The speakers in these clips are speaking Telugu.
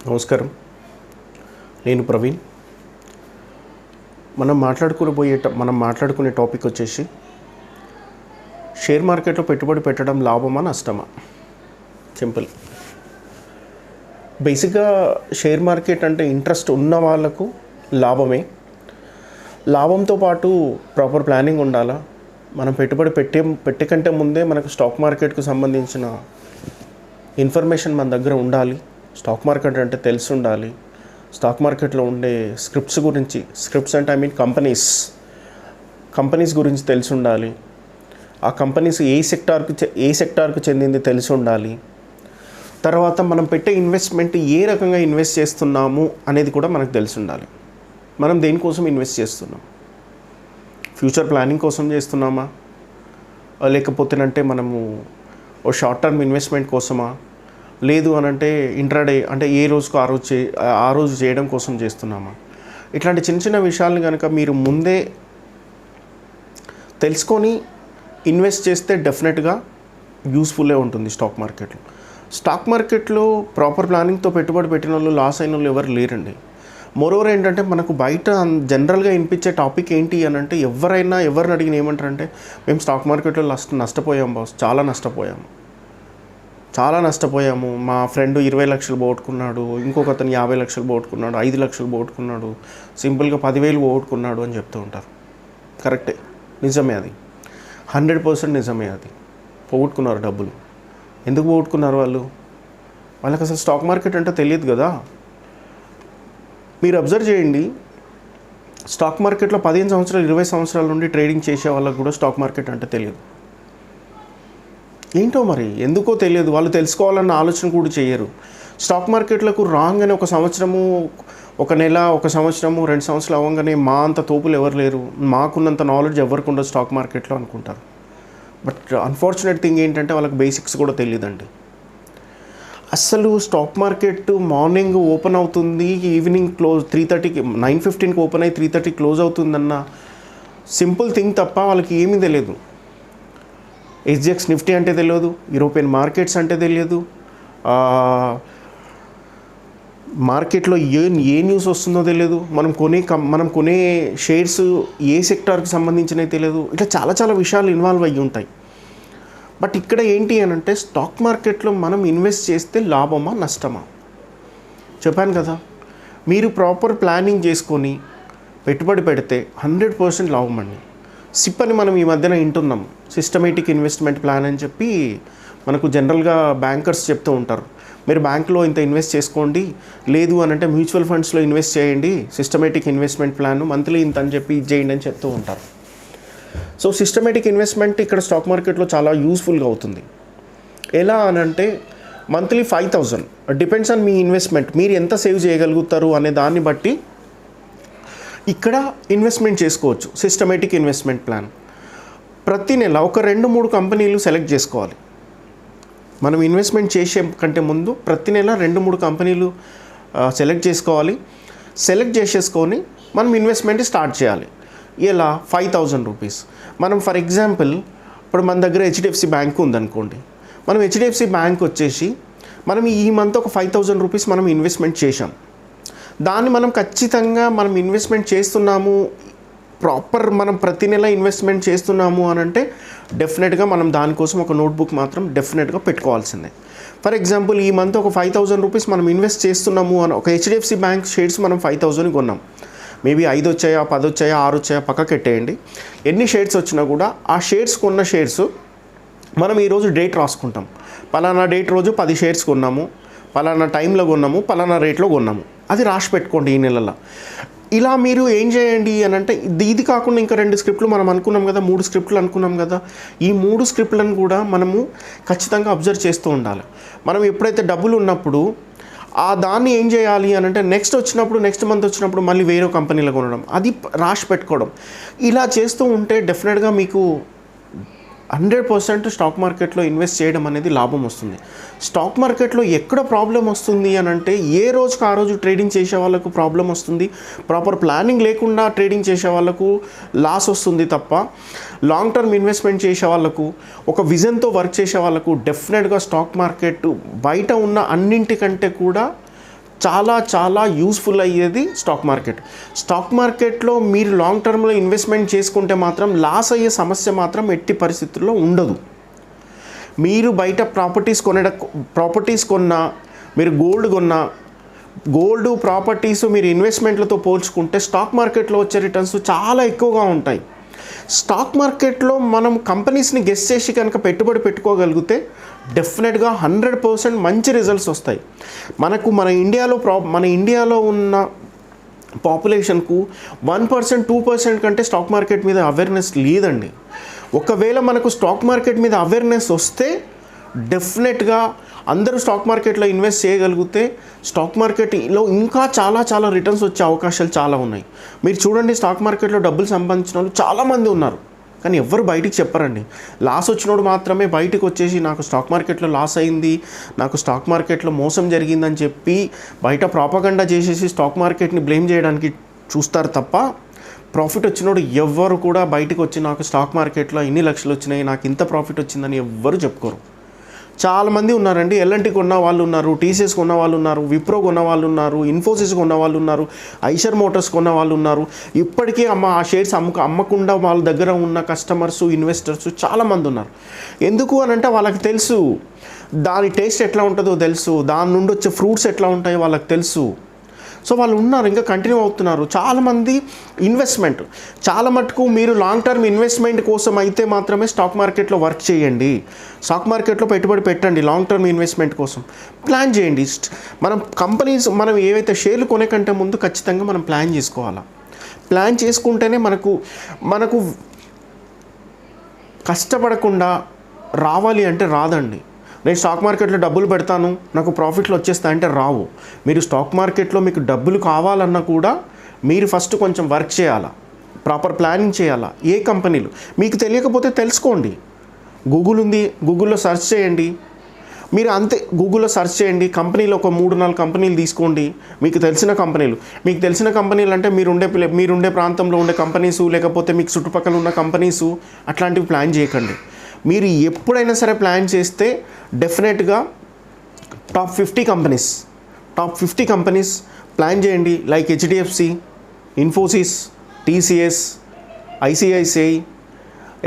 నమస్కారం. నేను ప్రవీణ్. మనం మాట్లాడుకునే టాపిక్ వచ్చేసి షేర్ మార్కెట్లో పెట్టుబడి పెట్టడం లాభమా నష్టమా? సింపుల్. బేసిక్గా షేర్ మార్కెట్ అంటే ఇంట్రెస్ట్ ఉన్న వాళ్ళకు లాభమే. లాభంతో పాటు ప్రాపర్ ప్లానింగ్ ఉండాలా. మనం పెట్టుబడి పెట్టే కంటే ముందే మనకు స్టాక్ మార్కెట్కు సంబంధించిన ఇన్ఫర్మేషన్ మన దగ్గర ఉండాలి. స్టాక్ మార్కెట్ అంటే తెలిసి ఉండాలి. స్టాక్ మార్కెట్లో ఉండే స్క్రిప్ట్స్ అంటే కంపెనీస్ గురించి తెలిసి ఉండాలి. ఆ కంపెనీస్ ఏ సెక్టార్కు చెందింది తెలిసి ఉండాలి. తర్వాత మనం పెట్టే ఇన్వెస్ట్మెంట్ ఏ రకంగా ఇన్వెస్ట్ చేస్తున్నాము అనేది కూడా మనకు తెలిసి ఉండాలి. మనం దేనికోసం ఇన్వెస్ట్ చేస్తున్నాం? ఫ్యూచర్ ప్లానింగ్ కోసం చేస్తున్నామా, లేకపోతేనంటే మనము ఓ షార్ట్ టర్మ్ ఇన్వెస్ట్మెంట్ కోసమా, లేదు అని అంటే ఇంట్రాడే అంటే ఏ రోజుకు ఆ రోజు చేయడం కోసం చేస్తున్నామా? ఇట్లాంటి చిన్న చిన్న విషయాలను కనుక మీరు ముందే తెలుసుకొని ఇన్వెస్ట్ చేస్తే డెఫినెట్గా యూస్ఫుల్లే ఉంటుంది. స్టాక్ మార్కెట్లో ప్రాపర్ ప్లానింగ్తో పెట్టుబడి పెట్టిన వాళ్ళు లాస్ అయిన వాళ్ళు ఎవరు లేరండి. మోరోవర్ ఏంటంటే మనకు బయట జనరల్గా వినిపించే టాపిక్ ఏంటి అని అంటే ఎవరిని అడిగిన ఏమంటారంటే మేము స్టాక్ మార్కెట్లో నష్టపోయాం బాస్, చాలా నష్టపోయాము. మా ఫ్రెండ్ 20 లక్షలు పోగొట్టుకున్నాడు, ఇంకొక అతను 50 లక్షలు పోగొట్టుకున్నాడు, 5 లక్షలు పోగొట్టుకున్నాడు, సింపుల్గా 10,000 పోగొట్టుకున్నాడు అని చెప్తూ ఉంటారు. కరెక్టే, నిజమే, అది 100% నిజమే. అది పోగొట్టుకున్నారు డబ్బులు. ఎందుకు పోగొట్టుకున్నారు వాళ్ళకి అసలు స్టాక్ మార్కెట్ అంటే తెలియదు కదా. మీరు అబ్జర్వ్ చేయండి, స్టాక్ మార్కెట్లో 15 సంవత్సరాలు 20 సంవత్సరాల నుండి ట్రేడింగ్ చేసే వాళ్ళకు కూడా స్టాక్ మార్కెట్ అంటే తెలియదు. ఏంటో మరి ఎందుకో తెలియదు. వాళ్ళు తెలుసుకోవాలన్న ఆలోచన కూడా చేయరు. స్టాక్ మార్కెట్లకు రాగానే ఒక సంవత్సరము, ఒక నెల, ఒక సంవత్సరము, 2 సంవత్సరాలు అవ్వగానే మా అంత తోపులు ఎవరు లేరు, మాకున్నంత నాలెడ్జ్ ఎవరికి ఉండదు స్టాక్ మార్కెట్లో అనుకుంటారు. బట్ అన్ఫార్చునేట్ థింగ్ ఏంటంటే వాళ్ళకి బేసిక్స్ కూడా తెలియదండి. అసలు స్టాక్ మార్కెట్ మార్నింగ్ ఓపెన్ అవుతుంది, ఈవినింగ్ క్లోజ్ 3:30కి 9:15కి ఓపెన్ అయ్యి 3:30 క్లోజ్ అవుతుందన్న సింపుల్ థింగ్ తప్ప వాళ్ళకి ఏమీ తెలియదు. SGX నిఫ్టీ అంటే తెలియదు, యూరోపియన్ మార్కెట్స్ అంటే తెలియదు, మార్కెట్లో ఏ న్యూస్ వస్తుందో తెలియదు, మనం కొనే షేర్స్ ఏ సెక్టార్కి సంబంధించినవి తెలియదు. ఇట్లా చాలా విషయాలు ఇన్వాల్వ్ అయ్యి ఉంటాయి. బట్ ఇక్కడ ఏంటి అని అంటే స్టాక్ మార్కెట్లో మనం ఇన్వెస్ట్ చేస్తే లాభమా నష్టమా? చెప్పాను కదా, మీరు ప్రాపర్ ప్లానింగ్ చేసుకొని పెట్టుబడి పెడితే 100% లాభం అండి. సిప్ అని మనం ఈ మధ్యన వింటున్నాం, సిస్టమేటిక్ ఇన్వెస్ట్మెంట్ ప్లాన్ అని చెప్పి మనకు జనరల్గా బ్యాంకర్స్ చెప్తూ ఉంటారు. మీరు బ్యాంక్లో ఇంత ఇన్వెస్ట్ చేసుకోండి, లేదు అని అంటే మ్యూచువల్ ఫండ్స్లో ఇన్వెస్ట్ చేయండి, సిస్టమేటిక్ ఇన్వెస్ట్మెంట్ ప్లాన్ మంత్లీ ఇంత అని చెప్పి ఇది చేయండి అని చెప్తూ ఉంటారు. సో సిస్టమేటిక్ ఇన్వెస్ట్మెంట్ ఇక్కడ స్టాక్ మార్కెట్లో చాలా యూస్ఫుల్గా అవుతుంది. ఎలా అని అంటే monthly 5,000 depends on me investment, మీరు ఎంత సేవ్ చేయగలుగుతారు అనే దాన్ని బట్టి ఇక్కడ ఇన్వెస్ట్మెంట్ చేసుకోవచ్చు. సిస్టమేటిక్ ఇన్వెస్ట్మెంట్ ప్లాన్ ప్రతి నెల ఒక 2-3 కంపెనీలు సెలెక్ట్ చేసుకోవాలి. మనం ఇన్వెస్ట్మెంట్ చేసే కంటే ముందు ప్రతి నెల 2-3 కంపెనీలు సెలెక్ట్ చేసుకోవాలి. సెలెక్ట్ చేసేసుకొని మనం ఇన్వెస్ట్మెంట్ స్టార్ట్ చేయాలి. ఎలా? 5,000 రూపీస్. మనం ఫర్ ఎగ్జాంపుల్ ఇప్పుడు మన దగ్గర HDFC బ్యాంక్ ఉందనుకోండి. మనం HDFC బ్యాంక్ వచ్చేసి మనం ఈ మంత్ ఒక 5,000 రూపీస్ మనం ఇన్వెస్ట్మెంట్ చేసాం. దాన్ని మనం ఖచ్చితంగా మనం ఇన్వెస్ట్మెంట్ చేస్తున్నాము, ప్రాపర్ మనం ప్రతి నెల ఇన్వెస్ట్మెంట్ చేస్తున్నాము అని అంటే డెఫినెట్గా మనం దానికోసం ఒక నోట్బుక్ మాత్రం డెఫినెట్గా పెట్టుకోవాల్సిందే. ఫర్ ఎగ్జాంపుల్ ఈ మంత్ ఒక 5,000 రూపీస్ మనం ఇన్వెస్ట్ చేస్తున్నాము అని ఒక HDFC బ్యాంక్ షేర్స్ మనం 5,000 కొన్నాం. మేబీ 5 వచ్చాయా, 10 వచ్చాయా, 6 వచ్చాయా పక్కకి పెట్టేయండి. ఎన్ని షేర్స్ వచ్చినా కూడా ఆ కొన్న షేర్స్ మనం ఈరోజు డేట్ రాసుకుంటాం. పలానా డేట్ రోజు 10 షేర్స్ కొన్నాము, పలానా టైంలో కొన్నాము, పలానా రేట్లో కొన్నాము, అది రాసి పెట్టుకోండి ఈ నెలలో. ఇలా మీరు ఏం చేయండి అని అంటే ఇది కాకుండా ఇంకా 2 స్క్రిప్ట్లు మనం అనుకున్నాం కదా, 3 స్క్రిప్ట్లు అనుకున్నాం కదా. ఈ 3 స్క్రిప్ట్లను కూడా మనము ఖచ్చితంగా అబ్జర్వ్ చేస్తూ ఉండాలి. మనం ఎప్పుడైతే డబ్బులు ఉన్నప్పుడు ఆ దాన్ని ఏం చేయాలి అని అంటే నెక్స్ట్ మంత్ వచ్చినప్పుడు మళ్ళీ వేరే కంపెనీలో కొనడం, అది రాసి పెట్టుకోవడం. ఇలా చేస్తూ ఉంటే డెఫినెట్గా మీకు 100% స్టాక్ మార్కెట్లో ఇన్వెస్ట్ చేయడం అనేది లాభం వస్తుంది. స్టాక్ మార్కెట్లో ఎక్కడ ప్రాబ్లం వస్తుంది అని అంటే ఏ రోజుకి ఆ రోజు ట్రేడింగ్ చేసే వాళ్ళకు ప్రాబ్లం వస్తుంది, ప్రాపర్ ప్లానింగ్ లేకుండా ట్రేడింగ్ చేసే వాళ్ళకు లాస్ వస్తుంది తప్ప లాంగ్ టర్మ్ ఇన్వెస్ట్మెంట్ చేసే వాళ్ళకు ఒక విజన్తో వర్క్ చేసే వాళ్ళకు డెఫినెట్గా స్టాక్ మార్కెట్ బయట ఉన్న అన్నింటికంటే కూడా చాలా చాలా యూస్ఫుల్ అయ్యేది స్టాక్ మార్కెట్. స్టాక్ మార్కెట్లో మీరు లాంగ్ టర్మ్లో ఇన్వెస్ట్మెంట్ చేసుకుంటే మాత్రం లాస్ అయ్యే సమస్య మాత్రం ఎట్టి పరిస్థితుల్లో ఉండదు. మీరు బయట ప్రాపర్టీస్ కొన్నా, మీరు గోల్డ్ ప్రాపర్టీస్ మీరు ఇన్వెస్ట్మెంట్లతో పోల్చుకుంటే స్టాక్ మార్కెట్లో వచ్చే రిటర్న్స్ చాలా ఎక్కువగా ఉంటాయి. స్టాక్ మార్కెట్లో మనం కంపెనీస్ని గెస్ చేసి కనుక పెట్టుబడి పెట్టుకోగలిగితే డెఫినెట్గా 100% మంచి రిజల్ట్స్ వస్తాయి. మన ఇండియాలో ఉన్న పాపులేషన్కు 1% 2% కంటే స్టాక్ మార్కెట్ మీద అవేర్నెస్ లేదండి. ఒకవేళ మనకు స్టాక్ మార్కెట్ మీద అవేర్నెస్ వస్తే డెఫినెట్గా అందరూ స్టాక్ మార్కెట్లో ఇన్వెస్ట్ చేయగలిగితే స్టాక్ మార్కెట్లో ఇంకా చాలా చాలా రిటర్న్స్ వచ్చే అవకాశాలు చాలా ఉన్నాయి. మీరు చూడండి, స్టాక్ మార్కెట్లో డబ్బులు సంపాదించిన వాళ్ళు చాలామంది ఉన్నారు, కానీ ఎవ్వరు బయటికి చెప్పరండి. లాస్ వచ్చినోడు మాత్రమే బయటకు వచ్చేసి నాకు స్టాక్ మార్కెట్లో లాస్ అయింది, నాకు స్టాక్ మార్కెట్లో మోసం జరిగిందని చెప్పి బయట ప్రాపగండా చేసేసి స్టాక్ మార్కెట్ని బ్లేమ్ చేయడానికి చూస్తారు తప్ప, ప్రాఫిట్ వచ్చినోడు ఎవ్వరు కూడా బయటకు వచ్చి నాకు స్టాక్ మార్కెట్లో ఇన్ని లక్షలు వచ్చినాయి, నాకు ఇంత ప్రాఫిట్ వచ్చిందని ఎవ్వరు చెప్పుకోరు. చాలామంది ఉన్నారండి. ఎల్ఎన్టీ కొన్న వాళ్ళు ఉన్నారు, టీసీఎస్ కొన్న వాళ్ళు ఉన్నారు, విప్రో కొన్న వాళ్ళు ఉన్నారు, ఇన్ఫోసిస్ కొన్న వాళ్ళు ఉన్నారు, ఐషర్ మోటార్స్ కొన్న వాళ్ళు ఉన్నారు. ఇప్పటికీ ఆ షేర్స్ అమ్మకుండా వాళ్ళ దగ్గర ఉన్న కస్టమర్స్, ఇన్వెస్టర్స్ చాలామంది ఉన్నారు. ఎందుకు అని అంటే వాళ్ళకి తెలుసు దాని టేస్ట్ ఎట్లా ఉంటుందో తెలుసు, దాని నుండి వచ్చే ఫ్రూట్స్ ఎట్లా ఉంటాయో వాళ్ళకి తెలుసు. సో వాళ్ళు ఉన్నారు, ఇంకా కంటిన్యూ అవుతున్నారు. చాలామంది ఇన్వెస్ట్మెంట్ చాలా మటుకు మీరు లాంగ్ టర్మ్ ఇన్వెస్ట్మెంట్ కోసం అయితే మాత్రమే స్టాక్ మార్కెట్లో వర్క్ చేయండి, స్టాక్ మార్కెట్లో పెట్టుబడి పెట్టండి. లాంగ్ టర్మ్ ఇన్వెస్ట్మెంట్ కోసం ప్లాన్ చేయండి. మనం ఏవైతే షేర్లు కొనే కంటే ముందు ఖచ్చితంగా మనం ప్లాన్ చేసుకోవాలా. ప్లాన్ చేసుకుంటేనే మనకు కష్టపడకుండా రావాలి అంటే రాదండి. నేను స్టాక్ మార్కెట్లో డబ్బులు పెడతాను, నాకు ప్రాఫిట్లు వచ్చేస్తాయంటే రావు. మీరు స్టాక్ మార్కెట్లో మీకు డబ్బులు కావాలన్నా కూడా మీరు ఫస్ట్ కొంచెం వర్క్ చేయాలా, ప్రాపర్ ప్లానింగ్ చేయాలా. ఏ కంపెనీలు మీకు తెలియకపోతే తెలుసుకోండి. గూగుల్ ఉంది, గూగుల్లో సెర్చ్ చేయండి. మీరు అంతే గూగుల్లో సెర్చ్ చేయండి, కంపెనీలు ఒక 3-4 కంపెనీలు తీసుకోండి. మీకు తెలిసిన కంపెనీలు అంటే మీరుండే ప్రాంతంలో ఉండే కంపెనీసు, లేకపోతే మీకు చుట్టుపక్కల ఉన్న కంపెనీసు, అట్లాంటివి ప్లాన్ చేయకండి. మీరు ఎప్పుడైనా సరే ప్లాన్ చేస్తే డెఫినెట్గా టాప్ 50 కంపెనీస్ ప్లాన్ చేయండి. Like HDFC, Infosys, TCS, ICICI,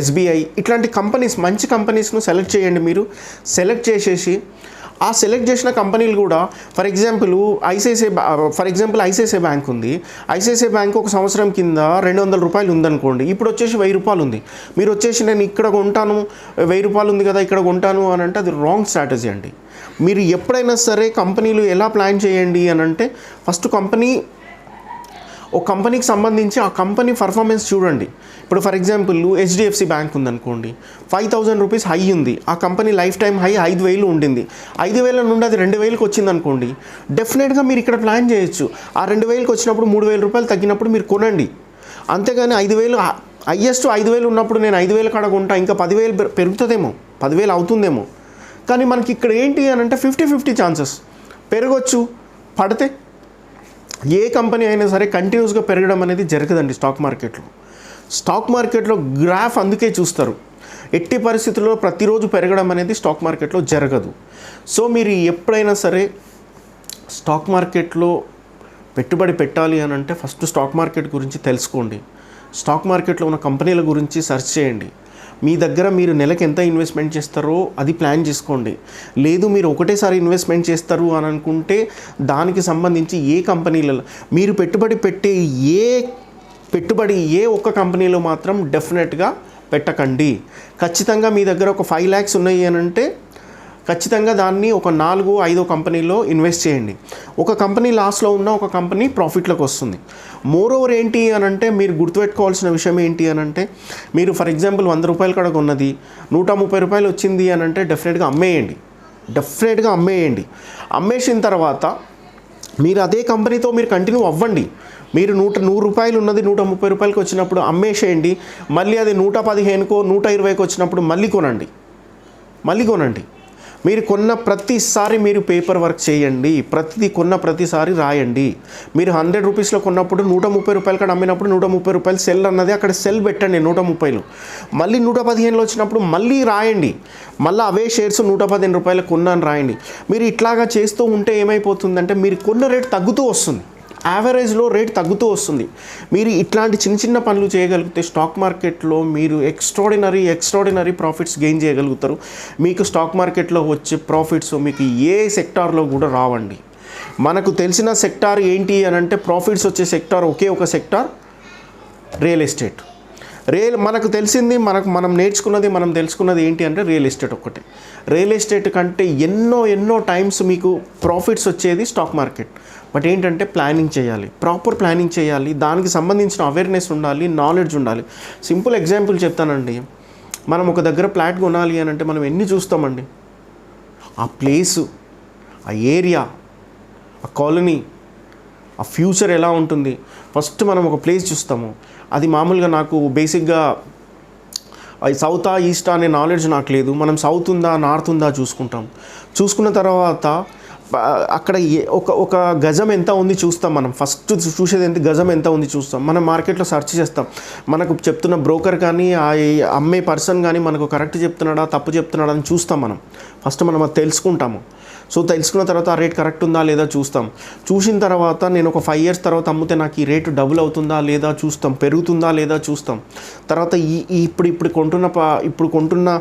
SBI, ఇట్లాంటి కంపెనీస్, మంచి కంపెనీస్ను సెలెక్ట్ చేయండి. మీరు సెలెక్ట్ చేసేసి ఆ సెలెక్ట్ చేసిన కంపెనీలు కూడా ఫర్ ఎగ్జాంపుల్ ఐసిఐసిఐ బ్యాంక్ ఉంది. ఐసిఐసిఐ బ్యాంక్ ఒక సంవత్సరం కింద 200 రూపాయలు ఉందనుకోండి, ఇప్పుడు వచ్చేసి 1000 రూపాయలు ఉంది. మీరు వచ్చేసి నేను ఇక్కడ కొంటాను, 1000 రూపాయలు ఉంది కదా ఇక్కడ కొంటాను అని అంటే అది రాంగ్ స్ట్రాటజీ అండి. మీరు ఎప్పుడైనా సరే కంపెనీలు ఎలా ప్లాన్ చేయండి అని అంటే ఫస్ట్ ఒక కంపెనీకి సంబంధించి ఆ కంపెనీ పర్ఫార్మెన్స్ చూడండి. ఇప్పుడు ఫర్ ఎగ్జాంపుల్ హెచ్డిఎఫ్సి బ్యాంక్ ఉందనుకోండి, 5000 రూపీస్ హై ఉంది. ఆ కంపెనీ లైఫ్ టైం హై 5000 ఉండింది. 5000 నుండి అది 2000కి వచ్చిందనుకోండి, డెఫినెట్గా మీరు ఇక్కడ ప్లాన్ చేయొచ్చు. ఆ 2000కి వచ్చినప్పుడు 3000 రూపాయలు తగ్గినప్పుడు మీరు కొనండి. అంతేగాని 5000 హైయెస్ట్ 5000 ఉన్నప్పుడు నేను 5000 కాడ కొంటా, ఇంకా 10,000 పెరుగుతుందేమో, 10,000 అవుతుందేమో. కానీ మనకి ఇక్కడ ఏంటి అని అంటే 50-50 ఛాన్సెస్. పెరగచ్చు, పడితే ఏ కంపెనీ అయినా సరే కంటిన్యూస్గా పెరగడం అనేది జరగదండి స్టాక్ మార్కెట్లో గ్రాఫ్ అందుకే చూస్తారు. ఎట్టి పరిస్థితుల్లో ప్రతిరోజు పెరగడం అనేది స్టాక్ మార్కెట్లో జరగదు. సో మీరు ఎప్పుడైనా సరే స్టాక్ మార్కెట్లో పెట్టుబడి పెట్టాలి అని అంటే ఫస్ట్ స్టాక్ మార్కెట్ గురించి తెలుసుకోండి. స్టాక్ మార్కెట్లో ఉన్న కంపెనీల గురించి సెర్చ్ చేయండి. మీ దగ్గర మీరు నెలకు ఎంత ఇన్వెస్ట్మెంట్ చేస్తారో అది ప్లాన్ చేసుకోండి. లేదు మీరు ఒకటేసారి ఇన్వెస్ట్మెంట్ చేస్తారు అని అనుకుంటే దానికి సంబంధించి ఏ కంపెనీలలో మీరు పెట్టుబడి ఏ ఒక్క కంపెనీలో మాత్రం డెఫినెట్గా పెట్టకండి. ఖచ్చితంగా మీ దగ్గర ఒక 5 lakhs ఉన్నాయి అని అంటే ఖచ్చితంగా దాన్ని ఒక 4-5 కంపెనీలో ఇన్వెస్ట్ చేయండి. ఒక కంపెనీ లాస్లో ఉన్న ఒక కంపెనీ ప్రాఫిట్లోకి వస్తుంది. మోరోవర్ ఏంటి అని అంటే మీరు గుర్తుపెట్టుకోవాల్సిన విషయం ఏంటి అని అంటే మీరు ఫర్ ఎగ్జాంపుల్ 100 రూపాయల కాడ ఉన్నది 130 రూపాయలు వచ్చింది అని అంటే డెఫినెట్గా అమ్మేయండి. అమ్మేసిన తర్వాత మీరు అదే కంపెనీతో మీరు కంటిన్యూ అవ్వండి. మీరు 100 రూపాయలు ఉన్నది 130 రూపాయలకి వచ్చినప్పుడు అమ్మేసేయండి. మళ్ళీ అది 115కో 120కో వచ్చినప్పుడు మళ్ళీ కొనండి. మీరు కొన్న ప్రతిసారి మీరు పేపర్ వర్క్ చేయండి, కొన్న ప్రతిసారి రాయండి. మీరు 100 రూపీస్లో కొన్నప్పుడు 130 రూపాయలు కాడ అమ్మినప్పుడు 130 రూపాయలు సెల్ అన్నది అక్కడ సెల్ పెట్టండి 130. మళ్ళీ 115లో వచ్చినప్పుడు మళ్ళీ రాయండి, మళ్ళీ అవే షేర్స్ 115 రూపాయలు కొన్నాను రాయండి. మీరు ఇట్లాగా చేస్తూ ఉంటే ఏమైపోతుందంటే మీరు కొన్న రేట్ తగ్గుతూ వస్తుంది, యావరేజ్లో రేట్ తగ్గుతూ వస్తుంది. మీరు ఇట్లాంటి చిన్న చిన్న పనులు చేయగలిగితే స్టాక్ మార్కెట్లో మీరు ఎక్స్ట్రాడినరీ ప్రాఫిట్స్ గెయిన్ చేయగలుగుతారు. మీకు స్టాక్ మార్కెట్లో వచ్చే ప్రాఫిట్స్ మీకు ఏ సెక్టార్లో కూడా రావండి. మనకు తెలిసిన సెక్టార్ ఏంటి అని అంటే ప్రాఫిట్స్ వచ్చే సెక్టార్ ఒకే ఒక సెక్టార్, రియల్ ఎస్టేట్. మనకు తెలిసింది, మనం నేర్చుకున్నది, మనం తెలుసుకున్నది ఏంటి అంటే రియల్ ఎస్టేట్ ఒక్కటే. రియల్ ఎస్టేట్ కంటే ఎన్నో టైమ్స్ మీకు ప్రాఫిట్స్ వచ్చేది స్టాక్ మార్కెట్. బట్ ఏంటంటే ప్లానింగ్ చేయాలి, ప్రాపర్ ప్లానింగ్ చేయాలి, దానికి సంబంధించిన అవేర్నెస్ ఉండాలి, నాలెడ్జ్ ఉండాలి. సింపుల్ ఎగ్జాంపుల్ చెప్తానండి. మనం ఒక దగ్గర ఫ్లాట్ కొనాలి అని అంటే మనం ఎన్ని చూస్తామండి? ఆ ప్లేసు, ఆ ఏరియా, ఆ కాలనీ, ఆ ఫ్యూచర్ ఎలా ఉంటుంది, ఫస్ట్ మనం ఒక ప్లేస్ చూస్తాము. అది మామూలుగా నాకు బేసిక్గా అది సౌతా ఈస్టా అనే నాలెడ్జ్ నాకు లేదు. మనం సౌత్ ఉందా నార్త్ ఉందా చూసుకుంటాం. చూసుకున్న తర్వాత అక్కడ ఒక గజం ఎంత ఉంది చూస్తాం. మనం ఫస్ట్ చూసేది ఏంటి? గజం ఎంత ఉంది చూస్తాం. మనం మార్కెట్లో సెర్చ్ చేస్తాం. మనకు చెప్తున్న బ్రోకర్ కానీ ఆ అమ్మే పర్సన్ కానీ మనకు కరెక్ట్ చెప్తున్నాడా తప్పు చెప్తున్నాడా అని చూస్తాం. ఫస్ట్ మనం అది తెలుసుకుంటాము. సో తెలుసుకున్న తర్వాత ఆ రేట్ కరెక్ట్ ఉందా లేదా చూస్తాం. చూసిన తర్వాత నేను ఒక 5 years తర్వాత అమ్మితే నాకు ఈ రేటు డబుల్ అవుతుందా లేదా చూస్తాం, పెరుగుతుందా లేదా చూస్తాం. తర్వాత ఇప్పుడు కొంటున్న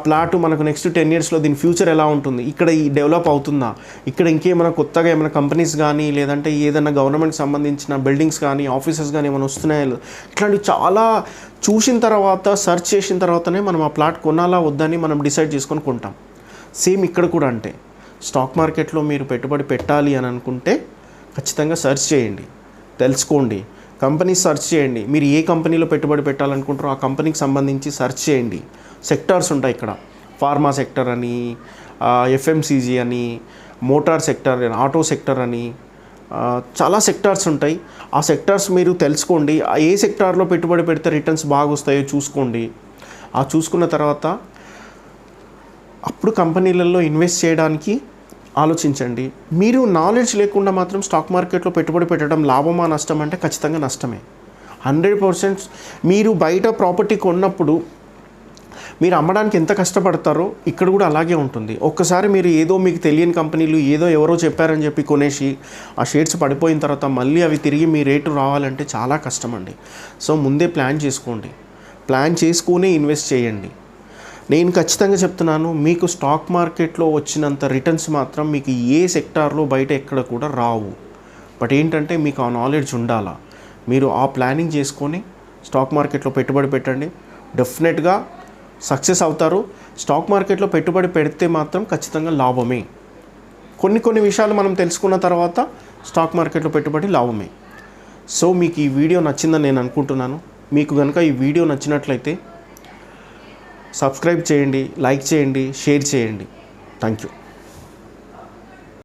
ప్లాట్ మనకు నెక్స్ట్ 10 yearsలో దీని ఫ్యూచర్ ఎలా ఉంటుంది, ఇక్కడ ఈ డెవలప్ అవుతుందా, ఇక్కడ ఇంకేమైనా కొత్తగా ఏమైనా కంపెనీస్ కానీ లేదంటే ఏదైనా గవర్నమెంట్కి సంబంధించిన బిల్డింగ్స్ కానీ ఆఫీసెస్ కానీ ఏమైనా వస్తున్నాయా, ఇట్లాంటివి చాలా చూసిన తర్వాత సెర్చ్ చేసిన తర్వాతనే మనం ఆ ప్లాట్ కొనాలా వద్దని మనం డిసైడ్ చేసుకొని కొంటాం. సేమ్ ఇక్కడ కూడా అంటే స్టాక్ మార్కెట్లో మీరు పెట్టుబడి పెట్టాలి అని అనుకుంటే ఖచ్చితంగా సెర్చ్ చేయండి, తెలుసుకోండి, కంపెనీస్ సెర్చ్ చేయండి. మీరు ఏ కంపెనీలో పెట్టుబడి పెట్టాలనుకుంటారో ఆ కంపెనీకి సంబంధించి సెర్చ్ చేయండి. సెక్టార్స్ ఉంటాయి ఇక్కడ, ఫార్మా సెక్టర్ అని, ఎఫ్ఎంసీజీ అని, మోటార్ సెక్టర్, ఆటో సెక్టర్ అని చాలా సెక్టార్స్ ఉంటాయి. ఆ సెక్టార్స్ మీరు తెలుసుకోండి. ఏ సెక్టార్లో పెట్టుబడి పెడితే రిటర్న్స్ బాగా వస్తాయో చూసుకోండి. ఆ చూసుకున్న తర్వాత అప్పుడు కంపెనీలలో ఇన్వెస్ట్ చేయడానికి ఆలోచించండి. మీరు నాలెడ్జ్ లేకుండా మాత్రం స్టాక్ మార్కెట్లో పెట్టుబడి పెట్టడం లాభమా నష్టం అంటే ఖచ్చితంగా నష్టమే. 100%. మీరు బయట ప్రాపర్టీ కొన్నప్పుడు మీరు అమ్మడానికి ఎంత కష్టపడతారో ఇక్కడ కూడా అలాగే ఉంటుంది. ఒక్కసారి మీరు ఏదో మీకు తెలియని కంపెనీలు ఎవరో చెప్పారని చెప్పి కొనేసి ఆ షేర్స్ పడిపోయిన తర్వాత మళ్ళీ అవి తిరిగి మీ రేటు రావాలంటే చాలా కష్టం అండి. సో ముందే ప్లాన్ చేసుకోండి, ప్లాన్ చేసుకునే ఇన్వెస్ట్ చేయండి. నేను ఖచ్చితంగా చెప్తున్నాను, మీకు స్టాక్ మార్కెట్లో వచ్చినంత రిటర్న్స్ మాత్రం మీకు ఏ సెక్టార్లో బయట ఎక్కడ కూడా రావు. బట్ ఏంటంటే మీకు ఆ నాలెడ్జ్ ఉండాలా. మీరు ఆ ప్లానింగ్ చేసుకొని స్టాక్ మార్కెట్లో పెట్టుబడి పెట్టండి, డెఫినెట్గా సక్సెస్ అవుతారు. స్టాక్ మార్కెట్లో పెట్టుబడి పెడితే మాత్రం ఖచ్చితంగా లాభమే. కొన్ని విషయాలు మనం తెలుసుకున్న తర్వాత స్టాక్ మార్కెట్లో పెట్టుబడి లాభమే. సో మీకు ఈ వీడియో నచ్చిందని నేను అనుకుంటున్నాను. మీకు కనుక ఈ వీడియో నచ్చినట్లయితే సబ్స్క్రైబ్ చేయండి, లైక్ చేయండి, షేర్ చేయండి. Thank you.